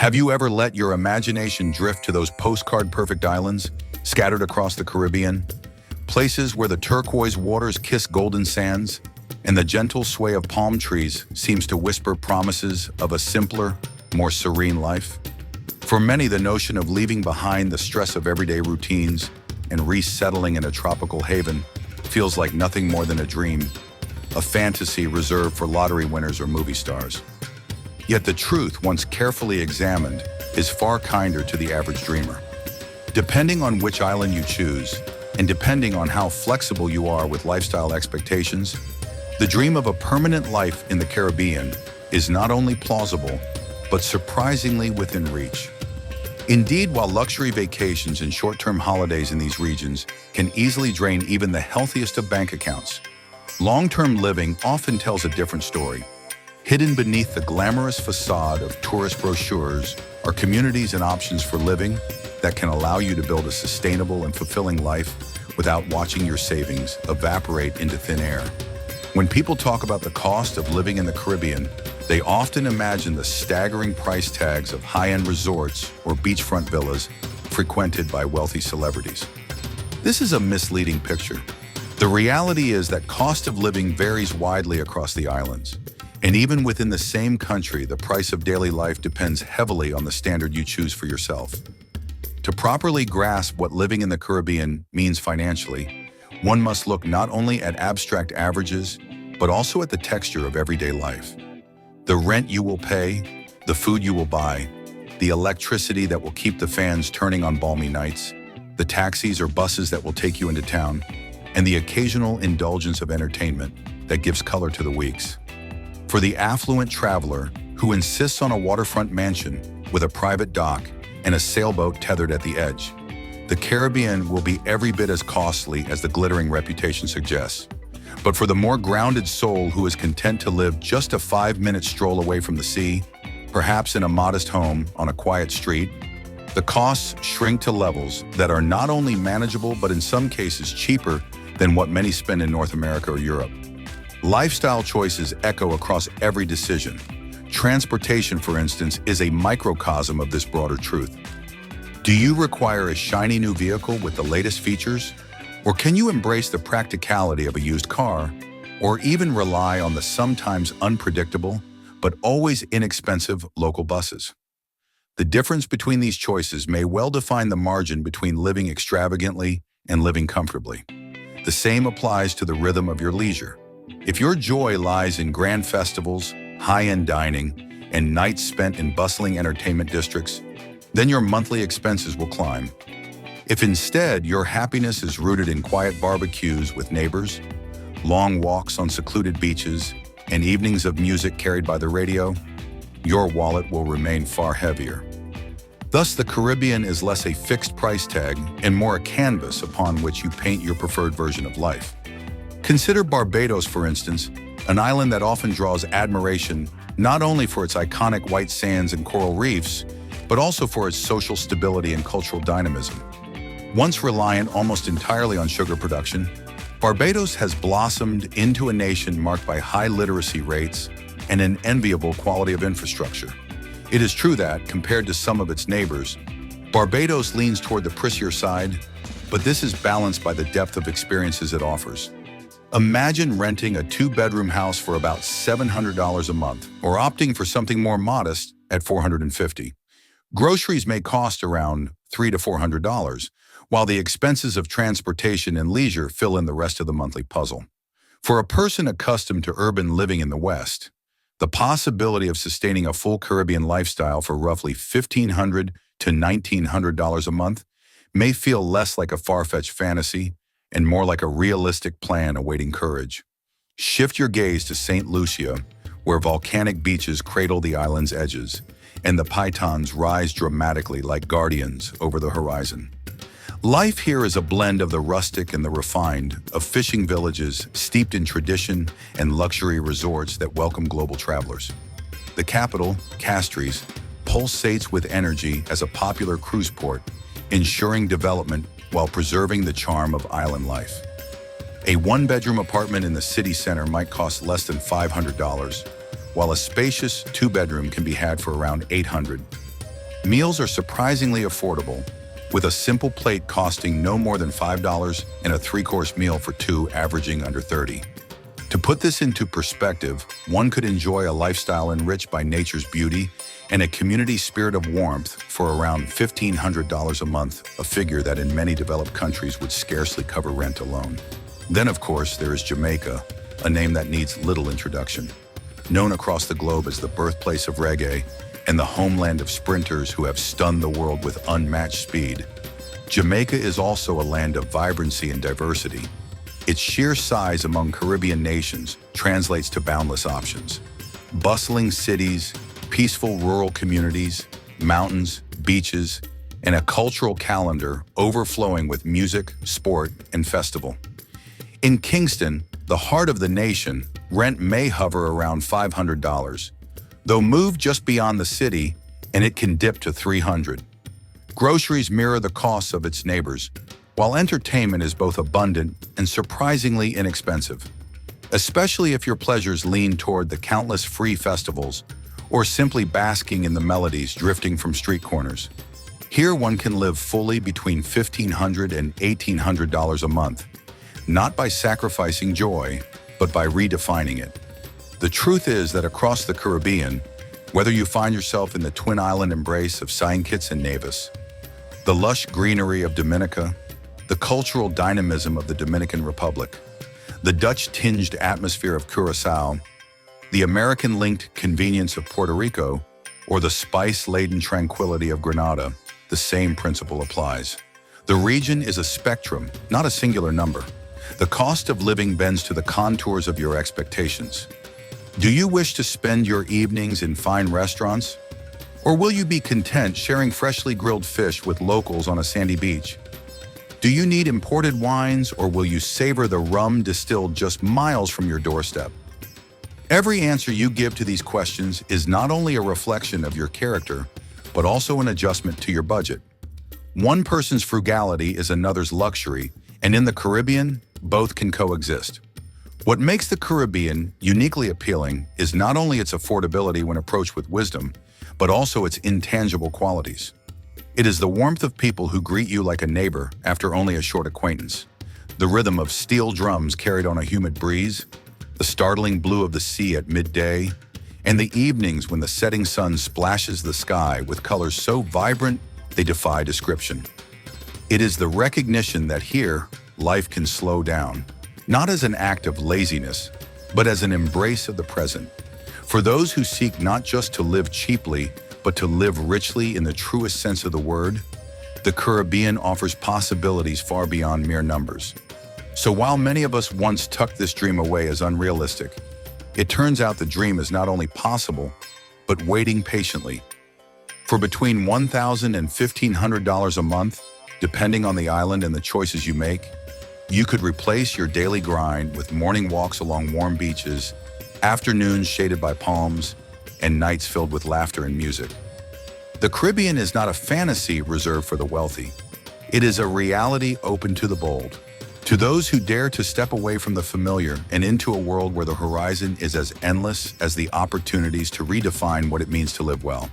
Have you ever let your imagination drift to those postcard-perfect islands scattered across the Caribbean? Places where the turquoise waters kiss golden sands and the gentle sway of palm trees seems to whisper promises of a simpler, more serene life? For many, the notion of leaving behind the stress of everyday routines and resettling in a tropical haven feels like nothing more than a dream, a fantasy reserved for lottery winners or movie stars. Yet the truth, once carefully examined, is far kinder to the average dreamer. Depending on which island you choose, and depending on how flexible you are with lifestyle expectations, the dream of a permanent life in the Caribbean is not only plausible, but surprisingly within reach. Indeed, while luxury vacations and short-term holidays in these regions can easily drain even the healthiest of bank accounts, long-term living often tells a different story. Hidden beneath the glamorous facade of tourist brochures are communities and options for living that can allow you to build a sustainable and fulfilling life without watching your savings evaporate into thin air. When people talk about the cost of living in the Caribbean, they often imagine the staggering price tags of high-end resorts or beachfront villas frequented by wealthy celebrities. This is a misleading picture. The reality is that cost of living varies widely across the islands. And even within the same country, the price of daily life depends heavily on the standard you choose for yourself. To properly grasp what living in the Caribbean means financially, one must look not only at abstract averages, but also at the texture of everyday life. The rent you will pay, the food you will buy, the electricity that will keep the fans turning on balmy nights, the taxis or buses that will take you into town, and the occasional indulgence of entertainment that gives color to the weeks. For the affluent traveler who insists on a waterfront mansion with a private dock and a sailboat tethered at the edge, the Caribbean will be every bit as costly as the glittering reputation suggests. But for the more grounded soul who is content to live just a 5-minute stroll away from the sea, perhaps in a modest home on a quiet street, the costs shrink to levels that are not only manageable but in some cases cheaper than what many spend in North America or Europe. Lifestyle choices echo across every decision. Transportation, for instance, is a microcosm of this broader truth. Do you require a shiny new vehicle with the latest features? Or can you embrace the practicality of a used car? Or even rely on the sometimes unpredictable, but always inexpensive local buses? The difference between these choices may well define the margin between living extravagantly and living comfortably. The same applies to the rhythm of your leisure. If your joy lies in grand festivals, high-end dining, and nights spent in bustling entertainment districts, then your monthly expenses will climb. If instead your happiness is rooted in quiet barbecues with neighbors, long walks on secluded beaches, and evenings of music carried by the radio, your wallet will remain far heavier. Thus, the Caribbean is less a fixed price tag and more a canvas upon which you paint your preferred version of life. Consider Barbados, for instance, an island that often draws admiration not only for its iconic white sands and coral reefs, but also for its social stability and cultural dynamism. Once reliant almost entirely on sugar production, Barbados has blossomed into a nation marked by high literacy rates and an enviable quality of infrastructure. It is true that, compared to some of its neighbors, Barbados leans toward the pricier side, but this is balanced by the depth of experiences it offers. Imagine renting a 2-bedroom house for about $700 a month, or opting for something more modest at $450. Groceries may cost around $300 to $400, while the expenses of transportation and leisure fill in the rest of the monthly puzzle. For a person accustomed to urban living in the West, the possibility of sustaining a full Caribbean lifestyle for roughly $1,500 to $1,900 a month may feel less like a far-fetched fantasy and more like a realistic plan awaiting courage. Shift your gaze to St. Lucia, where volcanic beaches cradle the island's edges, and the pitons rise dramatically like guardians over the horizon. Life here is a blend of the rustic and the refined, of fishing villages steeped in tradition and luxury resorts that welcome global travelers. The capital, Castries, pulsates with energy as a popular cruise port, ensuring development while preserving the charm of island life. A 1-bedroom apartment in the city center might cost less than $500, while a spacious 2-bedroom can be had for around $800. Meals are surprisingly affordable, with a simple plate costing no more than $5 and a three-course meal for two averaging under 30. To put this into perspective, one could enjoy a lifestyle enriched by nature's beauty and a community spirit of warmth for around $1,500 a month, a figure that in many developed countries would scarcely cover rent alone. Then, of course, there is Jamaica, a name that needs little introduction. Known across the globe as the birthplace of reggae and the homeland of sprinters who have stunned the world with unmatched speed, Jamaica is also a land of vibrancy and diversity. Its sheer size among Caribbean nations translates to boundless options. Bustling cities, peaceful rural communities, mountains, beaches, and a cultural calendar overflowing with music, sport, and festival. In Kingston, the heart of the nation, rent may hover around $500, though move just beyond the city and it can dip to $300. Groceries mirror the costs of its neighbors, while entertainment is both abundant and surprisingly inexpensive, especially if your pleasures lean toward the countless free festivals or simply basking in the melodies drifting from street corners. Here one can live fully between $1,500 and $1,800 a month, not by sacrificing joy, but by redefining it. The truth is that across the Caribbean, whether you find yourself in the twin island embrace of St. Kitts and Nevis, the lush greenery of Dominica, the cultural dynamism of the Dominican Republic, the Dutch-tinged atmosphere of Curaçao, the American-linked convenience of Puerto Rico, or the spice-laden tranquility of Grenada, the same principle applies. The region is a spectrum, not a singular number. The cost of living bends to the contours of your expectations. Do you wish to spend your evenings in fine restaurants? Or will you be content sharing freshly grilled fish with locals on a sandy beach? Do you need imported wines, or will you savor the rum distilled just miles from your doorstep? Every answer you give to these questions is not only a reflection of your character, but also an adjustment to your budget. One person's frugality is another's luxury, and in the Caribbean, both can coexist. What makes the Caribbean uniquely appealing is not only its affordability when approached with wisdom, but also its intangible qualities. It is the warmth of people who greet you like a neighbor after only a short acquaintance, the rhythm of steel drums carried on a humid breeze, the startling blue of the sea at midday, and the evenings when the setting sun splashes the sky with colors so vibrant they defy description. It is the recognition that here, life can slow down, not as an act of laziness, but as an embrace of the present. For those who seek not just to live cheaply, but to live richly in the truest sense of the word, the Caribbean offers possibilities far beyond mere numbers. So while many of us once tucked this dream away as unrealistic, it turns out the dream is not only possible, but waiting patiently. For between $1,000 and $1,500 a month, depending on the island and the choices you make, you could replace your daily grind with morning walks along warm beaches, afternoons shaded by palms, and nights filled with laughter and music. The Caribbean is not a fantasy reserved for the wealthy. It is a reality open to the bold. To those who dare to step away from the familiar and into a world where the horizon is as endless as the opportunities to redefine what it means to live well.